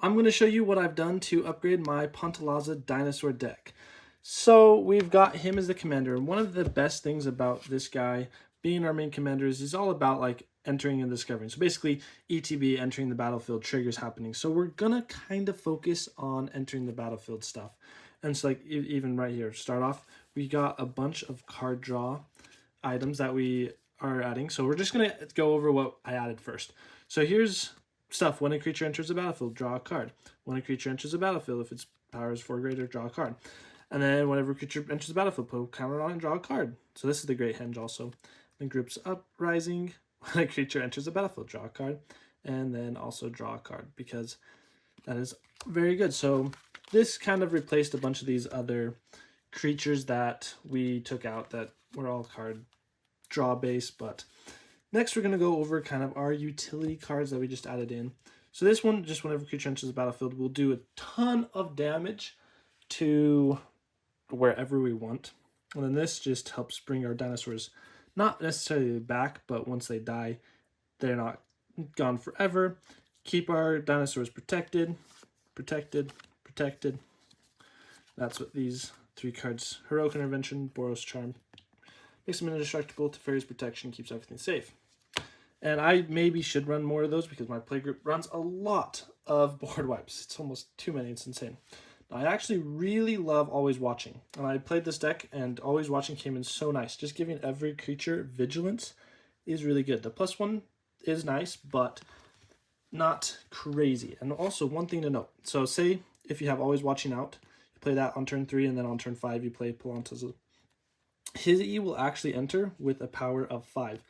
I'm going to show you what I've done to upgrade my Pantalaza Dinosaur deck. So we've got him as the commander, and one of the best things about this guy being our main commander is he's all about like entering and discovering. So basically ETB, entering the battlefield, triggers happening. So we're gonna kind of focus on entering the battlefield stuff. And so like even right here, start off, we got a bunch of card draw items that we are adding. So we're just gonna go over what I added first. So here's stuff. When a creature enters the battlefield, draw a card. When a creature enters the battlefield, if its power is 4 or greater, draw a card. And then whenever a creature enters the battlefield, put a counter on and draw a card. So this is the Great Henge also. Then groups uprising. When a creature enters the battlefield, draw a card. And then also draw a card, because that is very good. So this kind of replaced a bunch of these other creatures that we took out that were all card draw based. But next we're going to go over kind of our utility cards that we just added in. So this one, just whenever a creature enters the battlefield, will do a ton of damage to wherever we want. And then this just helps bring our dinosaurs not necessarily back, but once they die, they're not gone forever. Keep our dinosaurs protected, protected, protected. That's what these 3 cards, Heroic Intervention, Boros Charm, makes them indestructible, Teferi's Protection, keeps everything safe. And I maybe should run more of those because my playgroup runs a lot of board wipes. It's almost too many, it's insane. I actually really love Always Watching, and I played this deck, and Always Watching came in so nice. Just giving every creature vigilance is really good. The +1 is nice, but not crazy. And also, one thing to note. So say if you have Always Watching out, you play that on turn 3, and then on turn 5 you play Pantlaza. His E will actually enter with a power of 5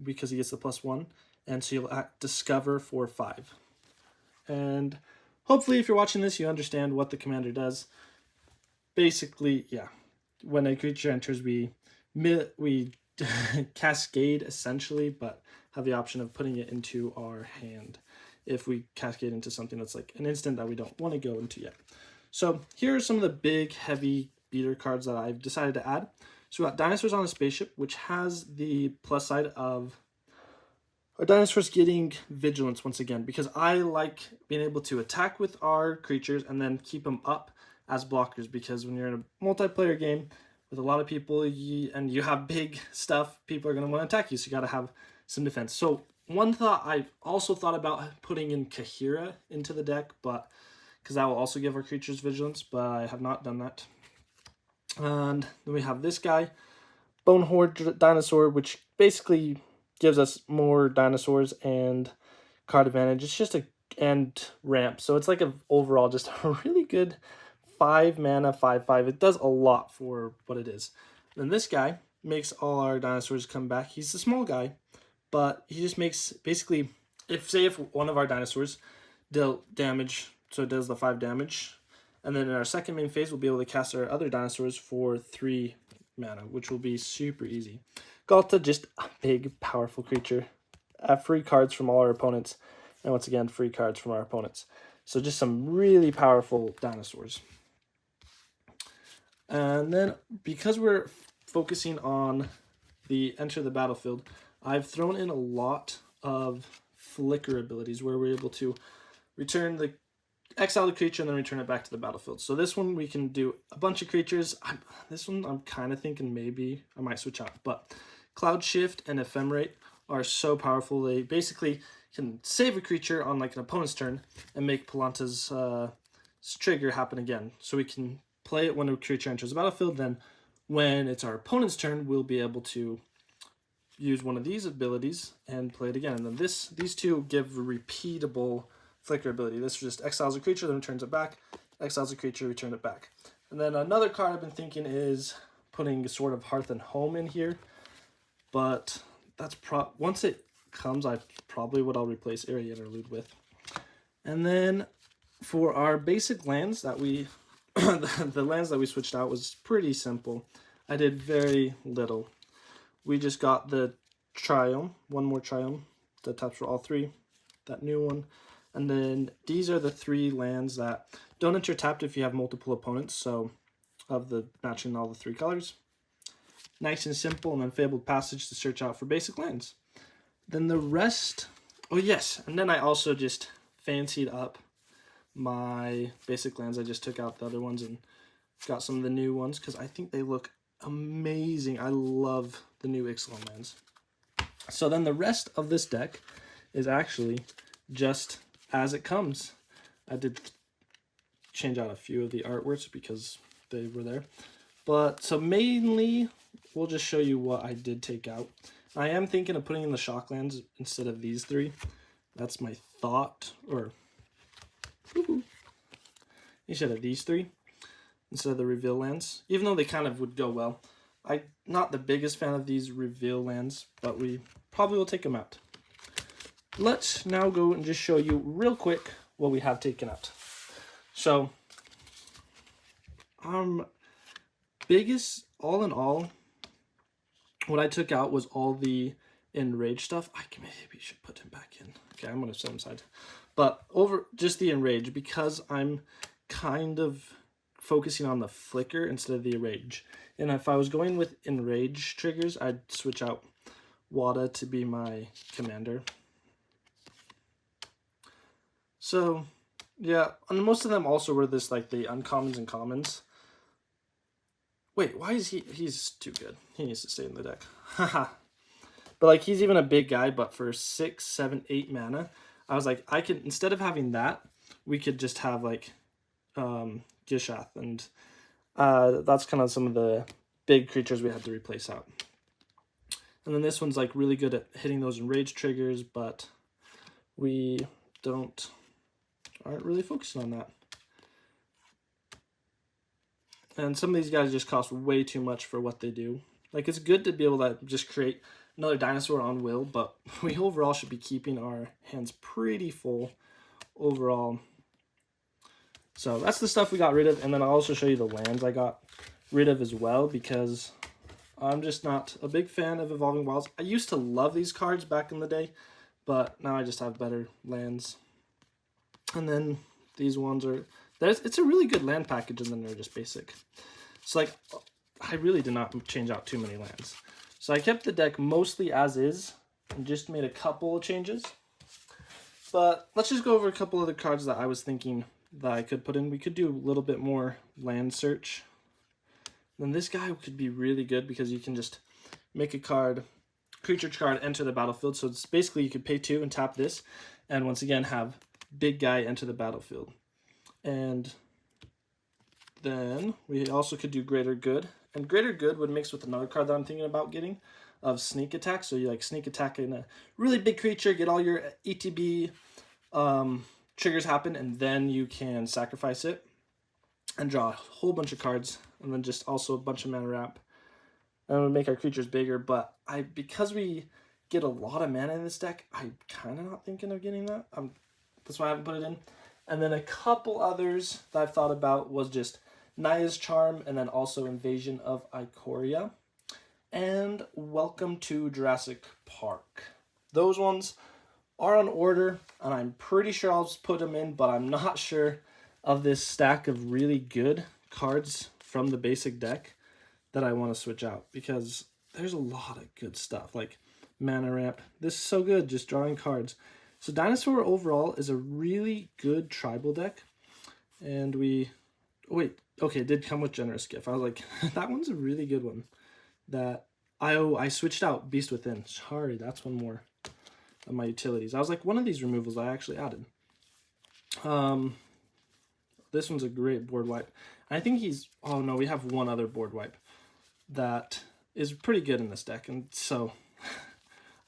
because he gets the +1, and so you'll discover for 5. And hopefully, if you're watching this, you understand what the commander does. Basically, yeah, when a creature enters, we cascade, essentially, but have the option of putting it into our hand if we cascade into something that's like an instant that we don't want to go into yet. So here are some of the big, heavy beater cards that I've decided to add. So we got Dinosaurs on a Spaceship, which has the plus side of our dinosaurs getting vigilance once again, because I like being able to attack with our creatures and then keep them up as blockers, because when you're in a multiplayer game with a lot of people and you have big stuff, people are going to want to attack you, so you got to have some defense. So one thought I've also thought about putting in Kahira into the deck, but because that will also give our creatures vigilance, but I have not done that. And then we have this guy, Bone Horde Dinosaur, which basically gives us more dinosaurs and card advantage. It's just and ramp. So it's like a overall just a really good 5 mana, 5/5. It does a lot for what it is. Then this guy makes all our dinosaurs come back. He's a small guy, but he just makes basically, if one of our dinosaurs dealt damage, so it does the 5 damage. And then in our second main phase, we'll be able to cast our other dinosaurs for 3 mana, which will be super easy. Galta, just a big, powerful creature. Free cards from all our opponents. And once again, free cards from our opponents. So just some really powerful dinosaurs. And then, because we're focusing on the enter the battlefield, I've thrown in a lot of flicker abilities where we're able to exile the creature and then return it back to the battlefield. So this one we can do a bunch of creatures. This one I'm kind of thinking maybe I might switch out, but Cloud Shift and Ephemerate are so powerful. They basically can save a creature on like an opponent's turn and make Pantlaza's trigger happen again. So we can play it when a creature enters the battlefield. Then when it's our opponent's turn, we'll be able to use one of these abilities and play it again. And then these two give a repeatable flicker ability. This just exiles a creature, then returns it back. Exiles a creature, return it back. And then another card I've been thinking is putting sort of Hearth and Home in here. But that's once it comes, I probably what I'll replace Area Interlude with. And then for our basic lands that we, the lands that we switched out was pretty simple. I did very little. We just got the Triome, one more Triome that taps for all 3, that new one. And then these are the 3 lands that don't enter tapped if you have multiple opponents, so of the matching all the 3 colors. Nice and simple, and then Fabled Passage to search out for basic lands. Then the rest, oh yes, and then I also just fancied up my basic lands. I just took out the other ones and got some of the new ones because I think they look amazing. I love the new Ixalan lands. So then the rest of this deck is actually just as it comes. I did change out a few of the artworks because they were there. But so mainly we'll just show you what I did take out. I am thinking of putting in the shock lands instead of these three. That's my thought. Or instead of these three, instead of the reveal lands. Even though they kind of would go well. I'm not the biggest fan of these reveal lands, but we probably will take them out. Let's now go and just show you real quick what we have taken out. So, biggest, all in all, what I took out was all the enraged stuff. Maybe should put him back in. Okay, I'm going to set him aside. But over just the enrage, because I'm kind of focusing on the flicker instead of the enrage. And if I was going with enrage triggers, I'd switch out Wada to be my commander. So, yeah, and most of them also were this, like, the uncommons and commons. Wait, why is he's too good. He needs to stay in the deck. Haha. But, like, he's even a big guy, but for 6, 7, 8 mana, I was like, I could, instead of having that, we could just have, like, Gishath, and that's kind of some of the big creatures we had to replace out. And then this one's like really good at hitting those enraged triggers, but we aren't really focusing on that. And some of these guys just cost way too much for what they do. Like, it's good to be able to just create another dinosaur on will, but we overall should be keeping our hands pretty full overall. So that's the stuff we got rid of, and then I'll also show you the lands I got rid of as well, because I'm just not a big fan of Evolving Wilds. I used to love these cards back in the day, but now I just have better lands. And then these ones are, it's a really good land package, and then they're just basic. So like, I really did not change out too many lands. So I kept the deck mostly as is, and just made a couple of changes. But let's just go over a couple of the cards that I was thinking that I could put in. We could do a little bit more land search. Then this guy could be really good because you can just make a card, creature card, enter the battlefield. So it's basically you could pay 2 and tap this, and once again have big guy enter the battlefield. And then we also could do Greater Good. And Greater Good would mix with another card that I'm thinking about getting of Sneak Attack. So you like sneak attack in a really big creature, get all your ETB triggers happen, and then you can sacrifice it and draw a whole bunch of cards, and then just also a bunch of mana ramp. And it would make our creatures bigger, but because we get a lot of mana in this deck, I'm kind of not thinking of getting that. That's why I haven't put it in. And then a couple others that I've thought about was just Naya's Charm, and then also Invasion of Ikoria, and Welcome to Jurassic Park. Those ones are on order, and I'm pretty sure I'll just put them in, but I'm not sure of this stack of really good cards from the basic deck that I want to switch out, because there's a lot of good stuff, like Mana Ramp. This is so good, just drawing cards. So Dinosaur overall is a really good tribal deck, and it did come with Generous Gift. I was like, that one's a really good one. That I switched out Beast Within. Sorry, that's one more of my utilities. I was like, one of these removals I actually added. This one's a great board wipe. I think oh no, we have one other board wipe that is pretty good in this deck. And so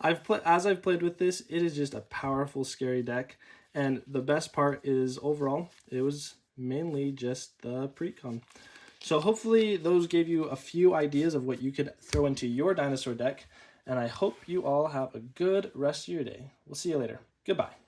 as I've played with this, it is just a powerful, scary deck. And the best part is overall, it was mainly just the pre-con. So hopefully those gave you a few ideas of what you could throw into your dinosaur deck. And I hope you all have a good rest of your day. We'll see you later. Goodbye.